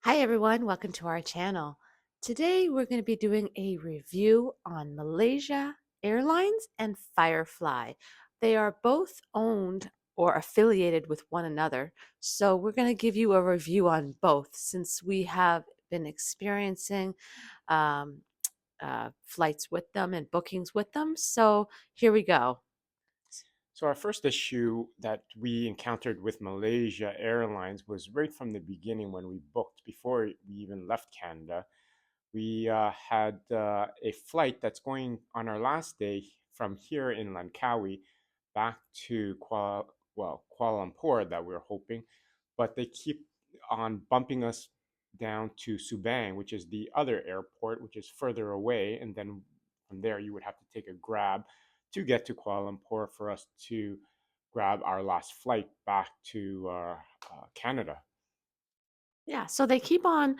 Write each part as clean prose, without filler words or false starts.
Hi everyone, welcome to our channel. Today we're going to be doing a review on Malaysia Airlines and Firefly. They are both owned or affiliated with one another, so we're going to give you a review on both since we have been experiencing um, flights with them and bookings with them. So here we go. So our first issue that we encountered with Malaysia Airlines was right from the beginning when we booked, before we even left Canada. We had a flight that's going on our last day from here in Langkawi back to Kuala Lumpur that we were hoping, but they keep on bumping us down to Subang, which is the other airport, which is further away, and then from there you would have to take a grab to get to Kuala Lumpur for us to grab our last flight back to Canada. Yeah, so they keep on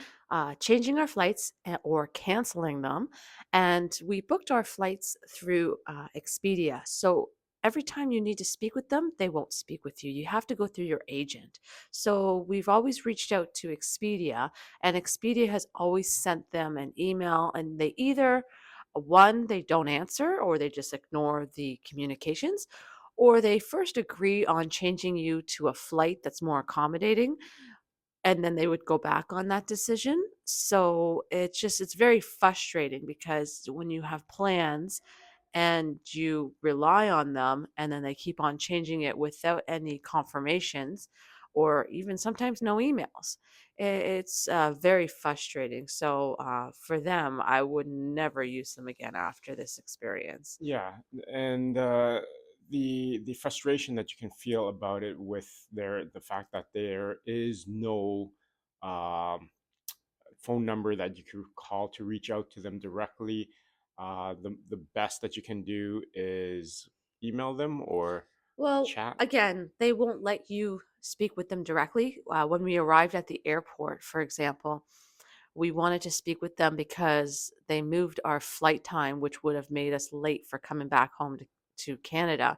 changing our flights or canceling them. And we booked our flights through Expedia. So every time you need to speak with them, they won't speak with you. You have to go through your agent. So we've always reached out to Expedia, and Expedia has always sent them an email, and they either, one, they don't answer, or they just ignore the communications, or they first agree on changing you to a flight that's more accommodating, and then they would go back on that decision. So it's very frustrating because when you have plans and you rely on them and then they keep on changing it without any confirmations or even sometimes no emails, it's very frustrating. So for them, I would never use them again after this experience. Yeah, and the frustration that you can feel about it with the fact that there is no um, phone number that you could call to reach out to them directly. The best that you can do is email them or Well, chat. again, they won't let you speak with them directly. When we arrived at the airport, for example, we wanted to speak with them because they moved our flight time, which would have made us late for coming back home to Canada.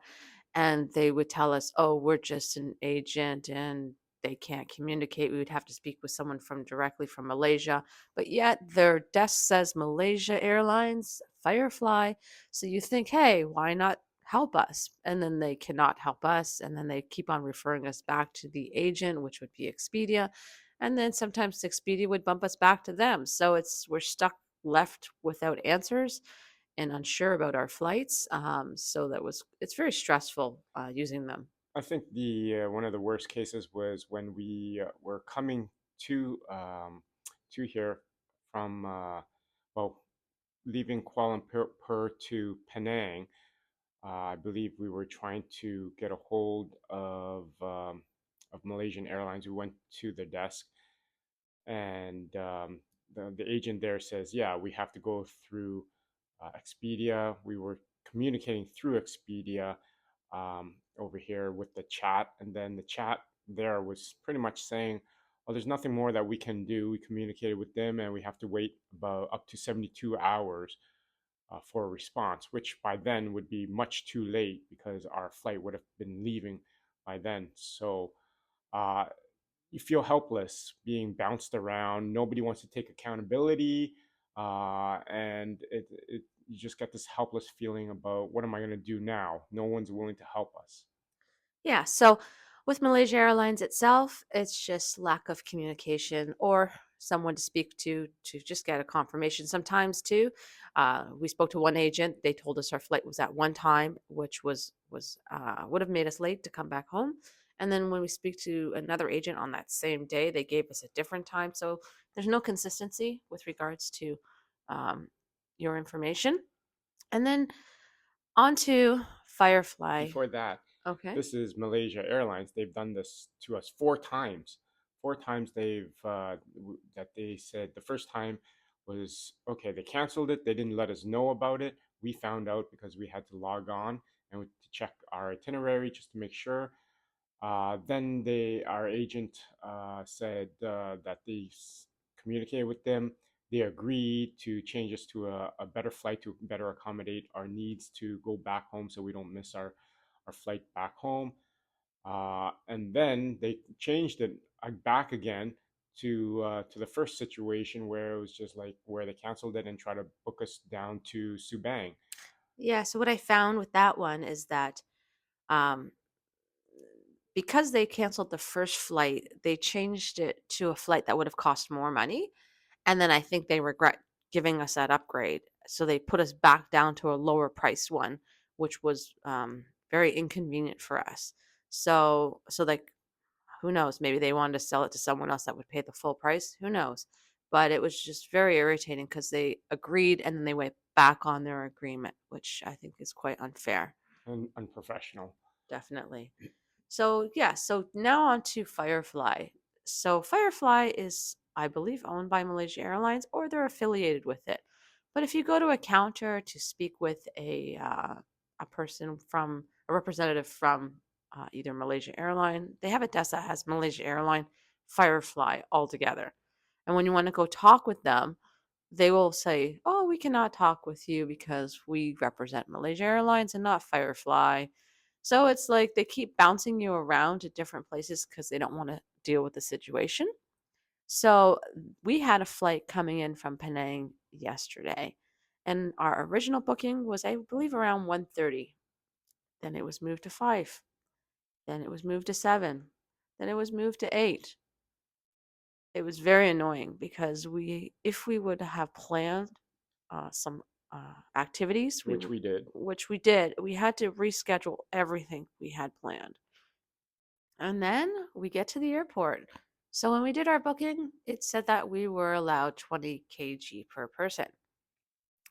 And they would tell us, oh, we're just an agent and they can't communicate. We would have to speak with someone from directly from Malaysia. But yet their desk says Malaysia Airlines, Firefly. So you think, hey, why not help us? And then they cannot help us. And then they keep on referring us back to the agent, which would be Expedia. And then sometimes Expedia would bump us back to them. So we're stuck left without answers and unsure about our flights. So it's very stressful using them. I think the one of the worst cases was when we were coming to here from well, leaving Kuala Lumpur to Penang. I believe we were trying to get a hold of Malaysian Airlines. We went to the desk, and the agent there says, "Yeah, we have to go through Expedia." We were communicating through Expedia over here with the chat, and then the chat there was pretty much saying, "Oh, there's nothing more that we can do. We communicated with them, and we have to wait about up to 72 hours." For a response, which by then would be much too late because our flight would have been leaving by then. So uh, you feel helpless being bounced around. Nobody wants to take accountability, and you just get this helpless feeling about what am I going to do now? No one's willing to help us. Yeah. So with Malaysia Airlines itself, it's just lack of communication or someone to speak to just get a confirmation. Sometimes too, we spoke to one agent. They told us our flight was at one time, which was would have made us late to come back home. And then when we speak to another agent on that same day, they gave us a different time. So there's no consistency with regards to um, your information. And then on to Firefly. Before that, Okay. this is Malaysia Airlines. They've done this to us four times. Four times that they said the first time was okay. They canceled it. They didn't let us know about it. We found out because we had to log on and to check our itinerary just to make sure. Then our agent said that they communicated with them. They agreed to change us to a better flight to better accommodate our needs to go back home so we don't miss our flight back home. And then they changed it back again to the first situation where it was just like where they canceled it and tried to book us down to Subang. Yeah, so what I found with that one is that um, because they canceled the first flight, they changed it to a flight that would have cost more money. And then I think they regret giving us that upgrade. So they put us back down to a lower price one, which was very inconvenient for us. So like, who knows? Maybe they wanted to sell it to someone else that would pay the full price. Who knows? But it was just very irritating because they agreed and then they went back on their agreement, which I think is quite unfair. And unprofessional. Definitely. So yeah, so now on to Firefly. So Firefly is, I believe, owned by Malaysia Airlines or they're affiliated with it. But if you go to a counter to speak with a person from a representative from either Malaysia Airline, they have a desk that has Malaysia Airline, Firefly all together. And when you want to go talk with them, they will say, "Oh, we cannot talk with you because we represent Malaysia Airlines and not Firefly." So it's like they keep bouncing you around to different places because they don't want to deal with the situation. So we had a flight coming in from Penang yesterday, and our original booking was, I believe, around 1:30. Then it was moved to 5. Then it was moved to 7. Then it was moved to 8. It was very annoying because if we would have planned some activities, Which we did. which we did, we had to reschedule everything we had planned. And then we get to the airport. So when we did our booking, it said that we were allowed 20 kg per person.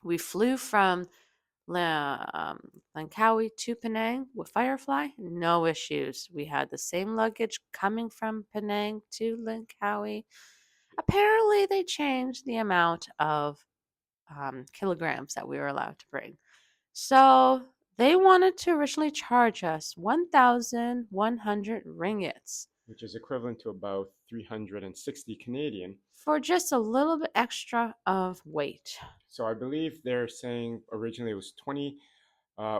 We flew from Langkawi to Penang with Firefly, no issues. We had the same luggage coming from Penang to Langkawi. Apparently, they changed the amount of kilograms that we were allowed to bring. So they wanted to originally charge us 1,100 ringgits Which is equivalent to about 360 Canadian. for just a little bit extra of weight. So I believe they're saying originally it was 20.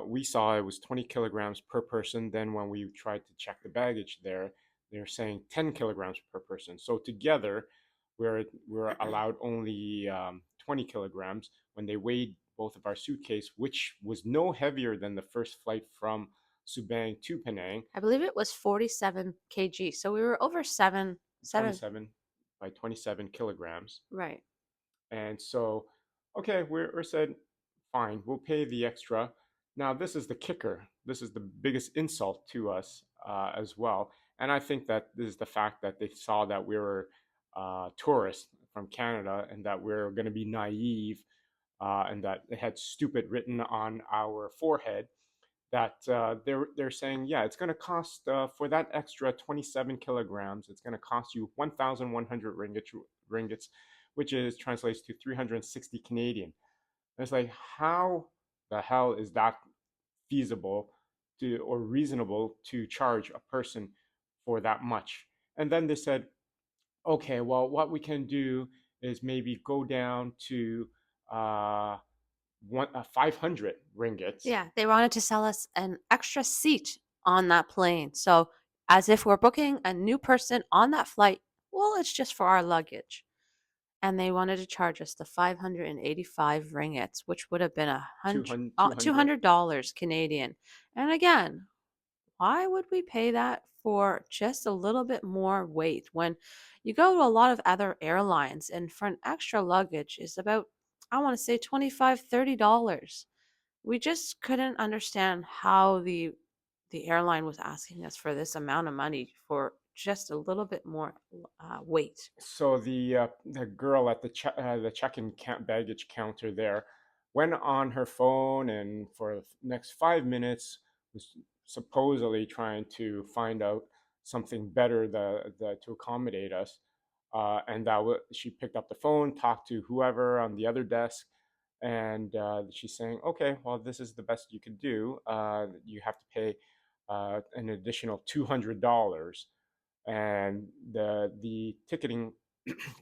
We saw it was 20 kilograms per person. Then when we tried to check the baggage there, they're saying 10 kilograms per person. So together, we're allowed only 20 kilograms. When they weighed both of our suitcase, which was no heavier than the first flight from Subang to Penang, I believe it was 47 kg. So we were over 7. 27 by 27 kilograms. Right. And so, okay, we're said, fine, we'll pay the extra. Now, this is the kicker. This is the biggest insult to us as well. And I think that this is the fact that they saw that we were tourists from Canada and that we're going to be naive and that they had stupid written on our forehead. That they're saying, yeah, it's going to cost for that extra 27 kilograms, it's going to cost you 1,100 ringgits, which is translates to 360 Canadian. And it's like, how the hell is that feasible to or reasonable to charge a person for that much? And then they said, okay, well, what we can do is maybe go down to uh, 500 ringgits. Yeah, they wanted to sell us an extra seat on that plane. So, as if we're booking a new person on that flight, well, it's just for our luggage. And they wanted to charge us the 585 ringgits, which would have been a hundred, 200. $200 Canadian. And again, why would we pay that for just a little bit more weight when you go to a lot of other airlines and for an extra luggage is about, I want to say, $25, $30. We just couldn't understand how the airline was asking us for this amount of money for just a little bit more weight. So the girl at the check-in baggage counter there went on her phone and for the next 5 minutes was supposedly trying to find out something better to accommodate us. And she picked up the phone, talked to whoever on the other desk, and she's saying, "Okay, well, this is the best you could do. You have to pay an additional $200." And the ticketing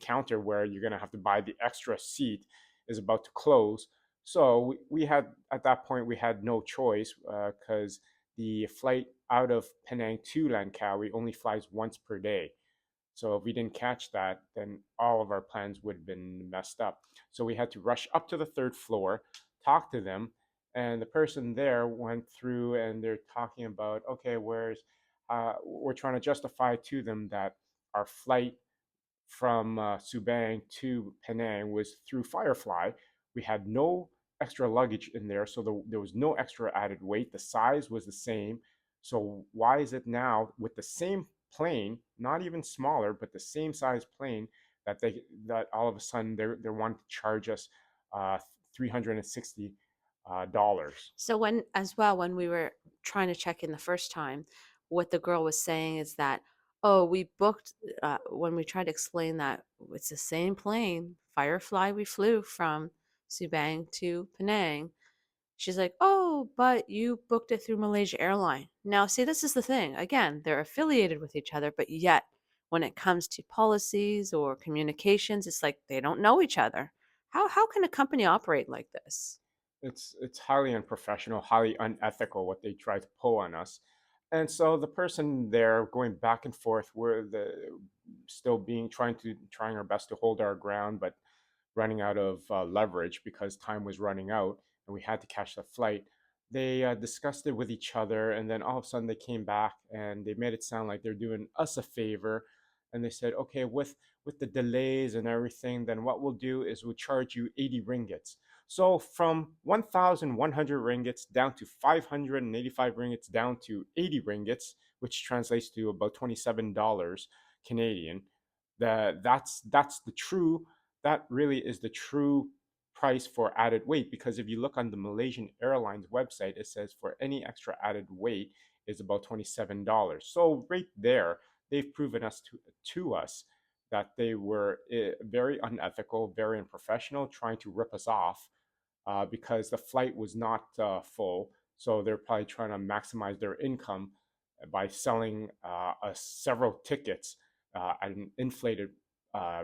counter where you're going to have to buy the extra seat is about to close. So we had at that point we had no choice because the flight out of Penang to Langkawi only flies once per day. So if we didn't catch that, then all of our plans would have been messed up. So we had to rush up to the third floor, talk to them, and the person there went through and they're talking about, okay, we're trying to justify to them that our flight from Subang to Penang was through Firefly. We had no extra luggage in there, so there was no extra added weight. The size was the same. So why is it now with the same plane, not even smaller, but the same size plane, that all of a sudden they're wanting to charge us $360? So when as well, when we were trying to check in the first time, what the girl was saying is that, oh, we booked when we tried to explain that it's the same plane, Firefly, we flew from Subang to Penang. She's like, oh, but you booked it through Malaysia Airline. Now, see, this is the thing. Again, they're affiliated with each other, but yet when it comes to policies or communications, it's like they don't know each other. How can a company operate like this? It's highly unprofessional, highly unethical what they try to pull on us. And so the person there going back and forth, we're the still being trying our best to hold our ground, but running out of leverage because time was running out and we had to catch the flight. They discussed it with each other, and then all of a sudden they came back and they made it sound like they're doing us a favor. And they said, okay, with the delays and everything, then what we'll do is we'll charge you 80 ringgits. So from 1,100 ringgits down to 585 ringgits down to 80 ringgits, which translates to about $27 Canadian. That's the true that really is the true price for added weight, because if you look on the Malaysian Airlines website, it says for any extra added weight is about $27. So right there, they've proven to us that they were very unethical, very unprofessional, trying to rip us off because the flight was not full. So they're probably trying to maximize their income by selling us several tickets at an inflated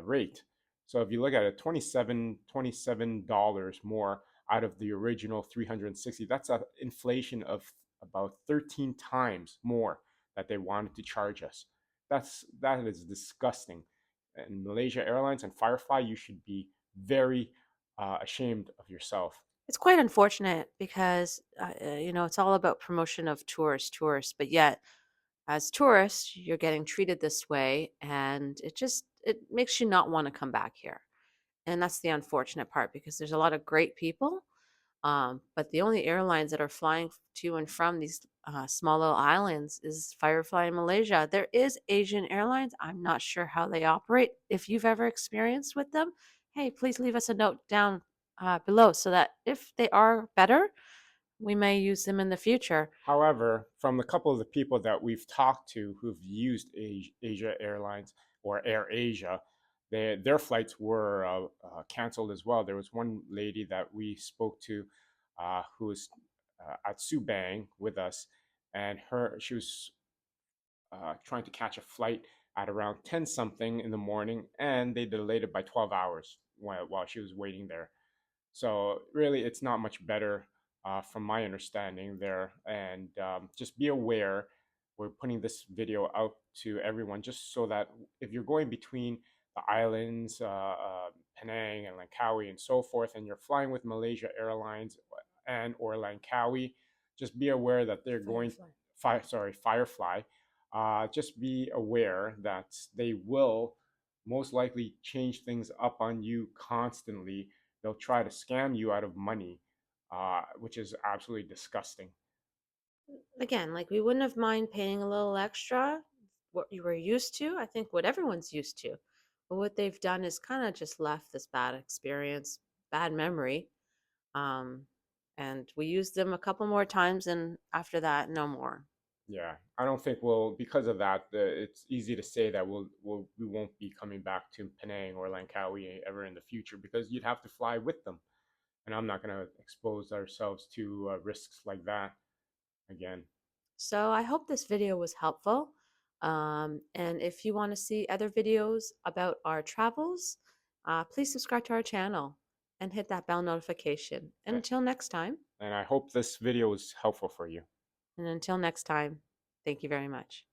rate. So if you look at it, $27 more out of the original 360, that's an inflation of about 13 times more that they wanted to charge us. That is disgusting. And Malaysia Airlines and Firefly, you should be very ashamed of yourself. It's quite unfortunate because, it's all about promotion of tourists, but yet as tourists, you're getting treated this way, and it makes you not want to come back here. And that's the unfortunate part because there's a lot of great people, but the only airlines that are flying to and from these small little islands is Firefly in Malaysia. There is Asian Airlines. I'm not sure how they operate. If you've ever experienced with them, hey, please leave us a note down below so that if they are better, we may use them in the future. However, from the couple of the people that we've talked to who've used Asia Airlines or Air Asia, their flights were canceled as well. There was one lady that we spoke to who was at Subang with us, and she was trying to catch a flight at around 10 something in the morning, and they delayed it by 12 hours while she was waiting there. So really, it's not much better from my understanding there. And just be aware, we're putting this video out to everyone just so that if you're going between the islands, Penang and Langkawi and so forth, and you're flying with Malaysia Airlines and or Langkawi, just be aware that they're going, Firefly. Just be aware that they will most likely change things up on you constantly. They'll try to scam you out of money, which is absolutely disgusting. Again, like we wouldn't have mind paying a little extra, what you were used to, I think what everyone's used to. But what they've done is kind of just left this bad experience, bad memory. Um, and we used them a couple more times, and after that, no more. Yeah, I don't think because of that. It's easy to say that we won't be coming back to Penang or Langkawi ever in the future because you'd have to fly with them, and I'm not going to expose ourselves to risks like that again. So I hope this video was helpful. And if you want to see other videos about our travels, please subscribe to our channel and hit that bell notification. And A- until next time, And I hope this video was helpful for you. thank you very much.